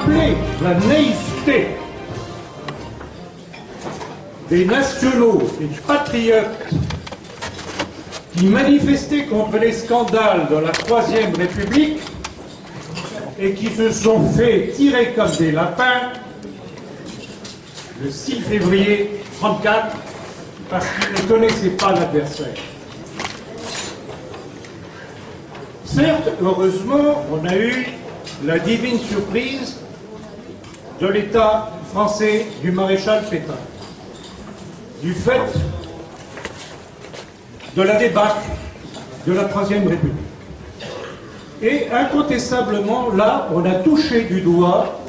rappeler la naïveté des nationaux, des patriotes qui manifestaient contre les scandales de la Troisième République et qui se sont fait tirer comme des lapins le 6 février 1934 parce qu'ils ne connaissaient pas l'adversaire. Certes, heureusement, on a eu la divine surprise de l'État français du maréchal Pétain, du fait de la débâcle de la Troisième République. Et incontestablement, là, on a touché du doigt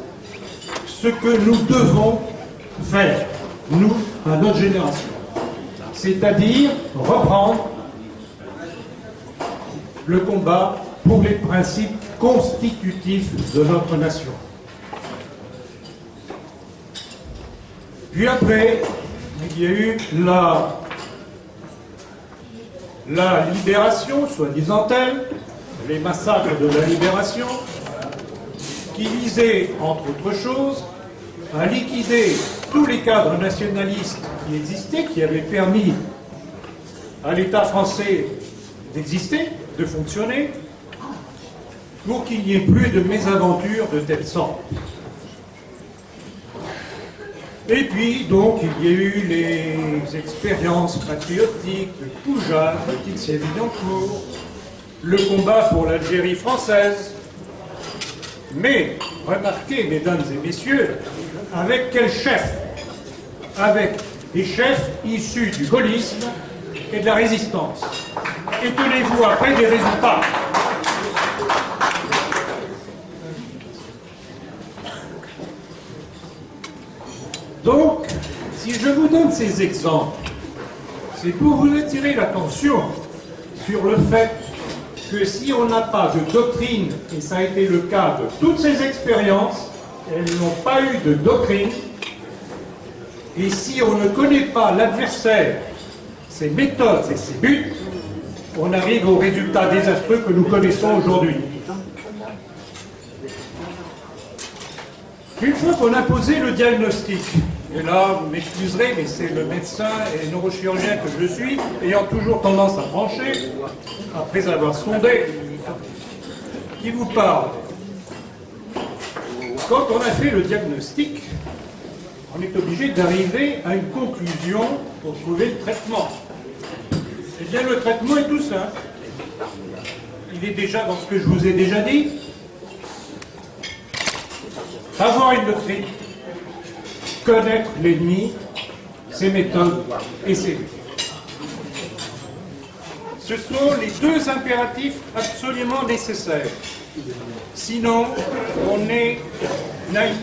ce que nous devons faire, nous, à notre génération. C'est-à-dire reprendre le combat pour les principes constitutifs de notre nation. Puis après, il y a eu la libération, soi-disant telle, les massacres de la libération, qui visaient, entre autres choses, à liquider tous les cadres nationalistes qui existaient, qui avaient permis à l'État français d'exister, de fonctionner, pour qu'il n'y ait plus de mésaventures de telle sorte. Et puis, donc, il y a eu les expériences patriotiques de Poujade, de Tixia-Villancourt, le combat pour l'Algérie française. Mais, remarquez, mesdames et messieurs, avec quel chef? Avec des chefs issus du gaullisme et de la résistance. Et tenez-vous après des résultats. Donc, si je vous donne ces exemples, c'est pour vous attirer l'attention sur le fait que si on n'a pas de doctrine, et ça a été le cas de toutes ces expériences, elles n'ont pas eu de doctrine, et si on ne connaît pas l'adversaire, ses méthodes et ses buts, on arrive aux résultats désastreux que nous connaissons aujourd'hui. Une fois qu'on a posé le diagnostic, et là, vous m'excuserez, mais c'est le médecin et neurochirurgien que je suis, ayant toujours tendance à trancher, après avoir sondé, qui vous parle. Quand on a fait le diagnostic, on est obligé d'arriver à une conclusion pour trouver le traitement. Eh bien, le traitement est tout simple. Il est déjà dans ce que je vous ai déjà dit. Avoir une doctrine, connaître l'ennemi, ses méthodes et ses buts. Ce sont les deux impératifs absolument nécessaires. Sinon, on est naïf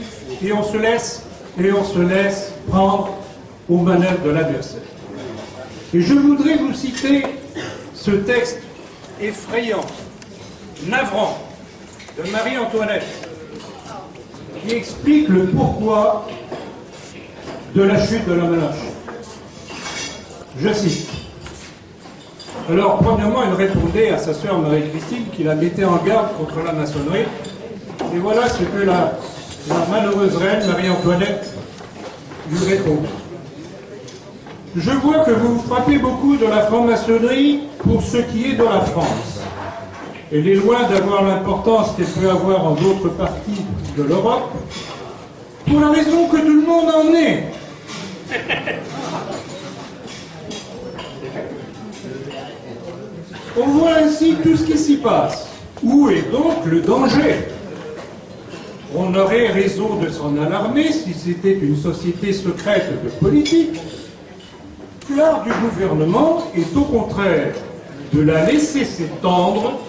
et on se laisse prendre aux manœuvres de l'adversaire. Et je voudrais vous citer ce texte effrayant, navrant, de Marie-Antoinette, qui explique le pourquoi de la chute de la monarchie. Je cite. Alors, premièrement, elle répondait à sa sœur Marie-Christine qui la mettait en garde contre la maçonnerie. Et voilà ce que la malheureuse reine Marie-Antoinette lui répond. Je vois que vous frappez beaucoup de la franc-maçonnerie pour ce qui est de la France. Elle est loin d'avoir l'importance qu'elle peut avoir en d'autres parties de l'Europe, pour la raison que tout le monde en est. On voit ainsi tout ce qui s'y passe. Où est donc le danger? On aurait raison de s'en alarmer si c'était une société secrète de politique. L'art du gouvernement est au contraire de la laisser s'étendre,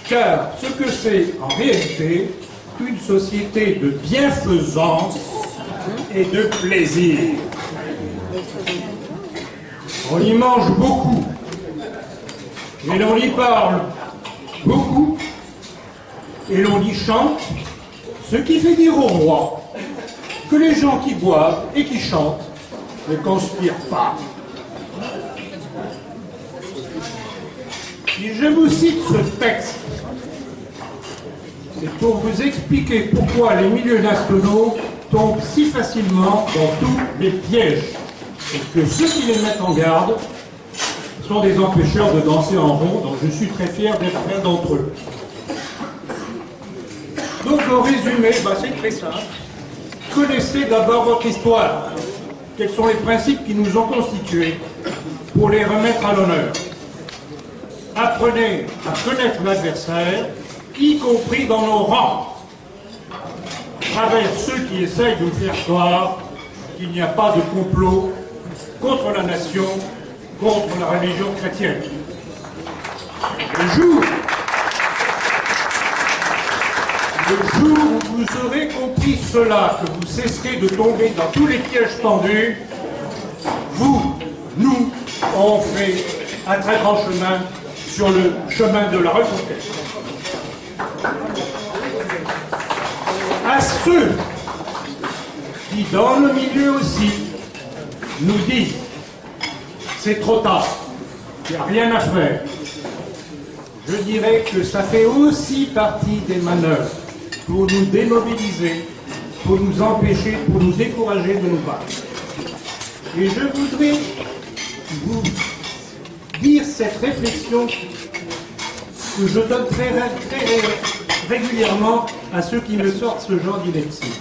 car ce que c'est en réalité une société de bienfaisance et de plaisir. On y mange beaucoup, et l'on y parle beaucoup, et l'on y chante, ce qui fait dire au roi que les gens qui boivent et qui chantent ne conspirent pas. Si je vous cite ce texte, c'est pour vous expliquer pourquoi les milieux nationaux tombent si facilement dans tous les pièges. Et que ceux qui les mettent en garde sont des empêcheurs de danser en rond, donc je suis très fier d'être l'un d'entre eux. Donc en résumé, c'est très simple. Connaissez d'abord votre histoire. Quels sont les principes qui nous ont constitués pour les remettre à l'honneur. Apprenez à connaître l'adversaire, y compris dans nos rangs, à travers ceux qui essayent de nous faire croire qu'il n'y a pas de complot contre la nation, contre la religion chrétienne. Le jour où vous aurez compris cela, que vous cesserez de tomber dans tous les pièges tendus, vous, nous, on fait un très grand chemin sur le chemin de la reconquête. À ceux qui, dans le milieu aussi, nous disent c'est trop tard, il n'y a rien à faire, je dirais que ça fait aussi partie des manœuvres pour nous démobiliser, pour nous empêcher, pour nous décourager de nous battre. Et je voudrais vous dire cette réflexion que je donne très régulièrement à ceux qui me sortent ce genre d'ineptie.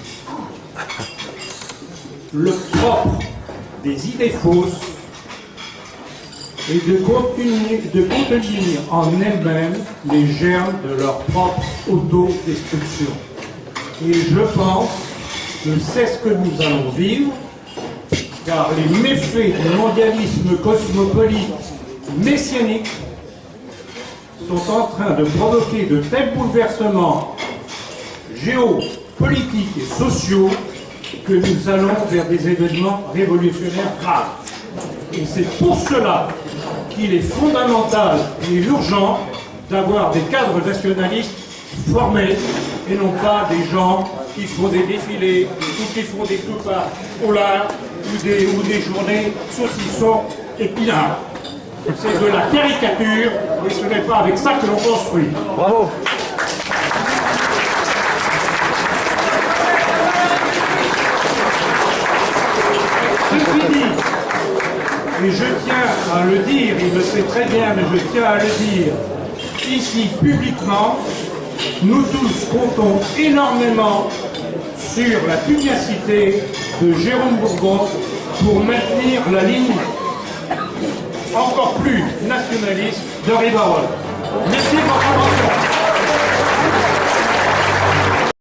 Le propre des idées fausses est de contenir en elles-mêmes les germes de leur propre autodestruction. Et je pense que c'est ce que nous allons vivre, car les méfaits du mondialisme cosmopolite messianique sont en train de provoquer de tels bouleversements géopolitiques et sociaux que nous allons vers des événements révolutionnaires graves. Et c'est pour cela qu'il est fondamental et urgent d'avoir des cadres nationalistes formés et non pas des gens qui font des défilés ou qui font des soupas au lard ou des journées saucissons et pinards. C'est de la caricature et ce n'est pas avec ça que l'on construit. Bravo. Ceci dit, et je tiens à le dire, il le sait très bien, mais je tiens à le dire ici publiquement, nous tous comptons énormément sur la pugnacité de Jérôme Bourgon pour maintenir la ligne encore plus nationaliste de Rivarol. Merci de votre attention.